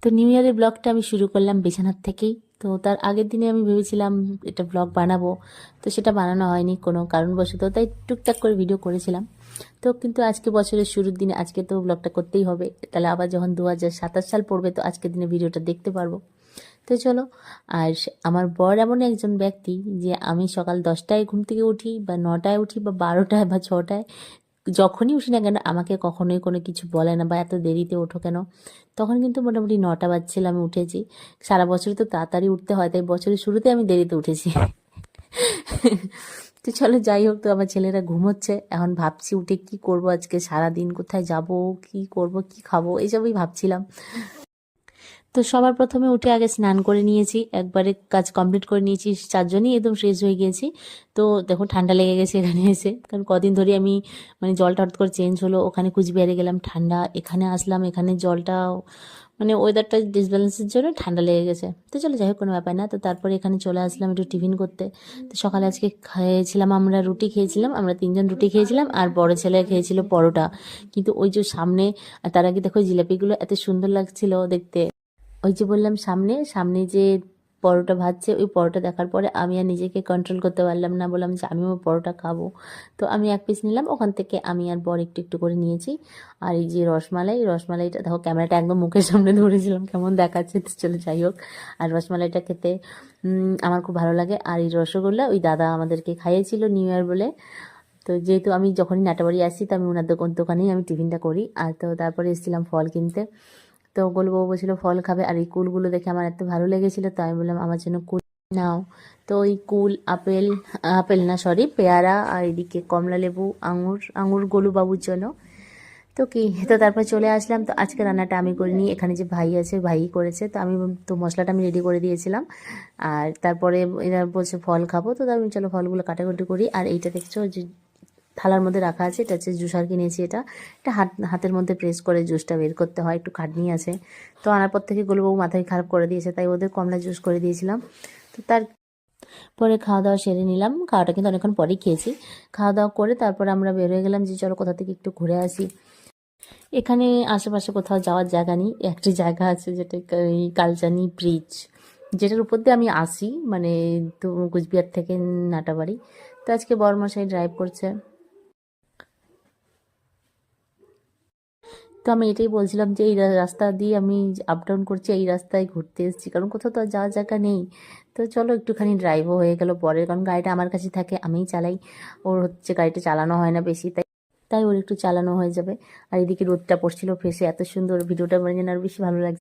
তো নিউ ইয়ারের ব্লগটা আমি শুরু করলাম বিছানার থেকেই। তো তার আগের দিনে আমি ভেবেছিলাম এটা ব্লগ বানাবো, তো সেটা বানানো হয়নি কোনো কারণবশত, তাই টুকটাক করে ভিডিও করেছিলাম। তো কিন্তু আজকে বছরের শুরুর দিনে আজকে তো ব্লগটা করতেই হবে, তাহলে আবার যখন 2027 সাল পড়বে তো আজকের দিনে ভিডিওটা দেখতে পারবো। তো চলো। আর আমার বর এমন একজন ব্যক্তি যে আমি সকাল 10টায় ঘুম থেকে উঠি বা 9টায় উঠি বা 12টায় বা 6টায়, যখনই উঠি না কেন আমাকে কখনোই কোনো কিছু বলে না বা এত দেরিতে ওঠো কেন। তখন কিন্তু মোটামুটি 9টা বাজছিল আমি উঠেছি। সারা বছর তো তাড়াতাড়ি উঠতে হয়, তাই বছরের শুরুতে আমি দেরিতে উঠেছি। তো চলো যাই হোক, তো আমার ছেলেরা ঘুমোচ্ছে এখন, ভাবছি উঠে কি করব, আজকে সারা দিন কোথায় যাব, কি করব, কি খাবো, এইসবই ভাবছিলাম। তো সবার প্রথমে উঠে আগে স্নান করে নিয়েছি, একবারে কাজ কমপ্লিট করে নিয়েছি, চারজনই একদম ফ্রেশ হয়ে গিয়েছি। তো দেখো ঠান্ডা লেগে গেছে এখানে এসে, কারণ কদিন ধরে আমি মানে জলটা হঠাৎ করে চেঞ্জ হলো, ওখানে কুচবিহারে গেলাম ঠান্ডা, এখানে আসলাম এখানে জলটা মানে ওয়েদারটা ডিসব্যালেন্সের জন্য ঠান্ডা লেগে গেছে। তো চলো যাই হোক, কোনো ব্যাপার না। তো তারপরে এখানে চলে আসলাম একটু টিফিন করতে। তো সকালে আজকে খেয়েছিলাম আমরা রুটি খেয়েছিলাম, আমরা 3জন রুটি খেয়েছিলাম, আর বড় ছেলে খেয়েছিল পরোটা। কিন্তু ওই যে সামনে, তার আগে দেখো জিলাপিগুলো এত সুন্দর লাগছিল দেখতে। ওই যে বললাম সামনে সামনে যে পরোটা ভাজছে, ওই পরোটা দেখার পরে আমি আর নিজেকে কন্ট্রোল করতে পারলাম না, বললাম যে আমিও পরোটা খাবো। তো আমি এক পিস নিলাম, ওখান থেকে আমি আর বর একটু একটু করে নিয়েছি। আর এই যে রসমালাইটা দেখো, ক্যামেরাটা একদম মুখের সামনে ধরেছিলাম, কেমন দেখাচ্ছে, তো চলে যাই হোক। আর রসমালাইটা খেতে আমার খুব ভালো লাগে। আর এই রসগোল্লা ওই দাদা আমাদেরকে খাইয়েছিল নিউ ইয়ার বলে। তো যেহেতু আমি যখনই নাটাবাড়ি আসি তো আমি ওনার দোকানেই আমি টিফিনটা করি। আর তো তারপরে এসেছিলাম ফল কিনতে। তো গোলবাবু বলছিল ফল খাবে, আর এই কুলগুলো দেখে আমার এত ভালো লেগেছিল, তো আমি বললাম আমার জন্য কুল নাও। তো ওই কুল, আপেল, আপেল না সরি পেয়ারা, আর এদিকে কমলা লেবু, আঙুর, আঙুর গোলুবাবুর জন্য। তো কি, তো তারপর চলে আসলাম। তো আজকে রান্নাটা আমি করিনি, এখানে যে ভাই আছে ভাই করেছে। তো আমি তো মশলাটা আমি রেডি করে দিয়েছিলাম। আর তারপরে এরা বলছে ফল খাবো, তো আমি চলো ফলগুলো কাটাকুটি করি। আর এইটা দেখছো যে থালার মধ্যে রাখা আছে, এটা হচ্ছে জুসার কিনেছি। এটা হাতের মধ্যে প্রেস করে জুসটা বের করতে হয়, একটু খাটনি আছে। তো আনার পর থেকে গোলবাবু মাথায় খারাপ করে দিয়েছে, তাই ওদের কমলা জুস করে দিয়েছিলাম। তো তার পরে খাওয়া দাওয়া সেরে নিলাম, খাওয়াটা কিন্তু অনেকক্ষণ পরেই খেয়েছি। খাওয়া দাওয়া করে তারপর আমরা বের হয়ে গেলাম যে চলো কোথা থেকে একটু ঘুরে আসি। এখানে আশেপাশে কোথাও যাওয়ার জায়গা নেই, একটি জায়গা আছে যেটা এই কালচানি ব্রিজ, যেটার উপর দিয়ে আমি আসি মানে তো কুচবিহার থেকে নাটাবাড়ি। তো আজকে বড়মশাই ড্রাইভ করছে। তো আমি এটাই বলছিলাম যে এই রাস্তা দিয়ে আমি আপ ডাউন করছি, এই রাস্তায় ঘুরতে এসেছি, কারণ কোথাও তো আর যাওয়ার জায়গা নেই। তো চলো একটুখানি ড্রাইভও হয়ে গেল পরে, কারণ গাড়িটা আমার কাছে থাকে, আমিই চালাই। ওর হচ্ছে গাড়িটা চালানো হয় না বেশি, তাই তাই ওর একটু চালানো হয়ে যাবে। আর এদিকে রোদটা পড়ছিল ফেসে, এত সুন্দর ভিডিওটা মানে যেন আরো বেশি ভালো লাগছে।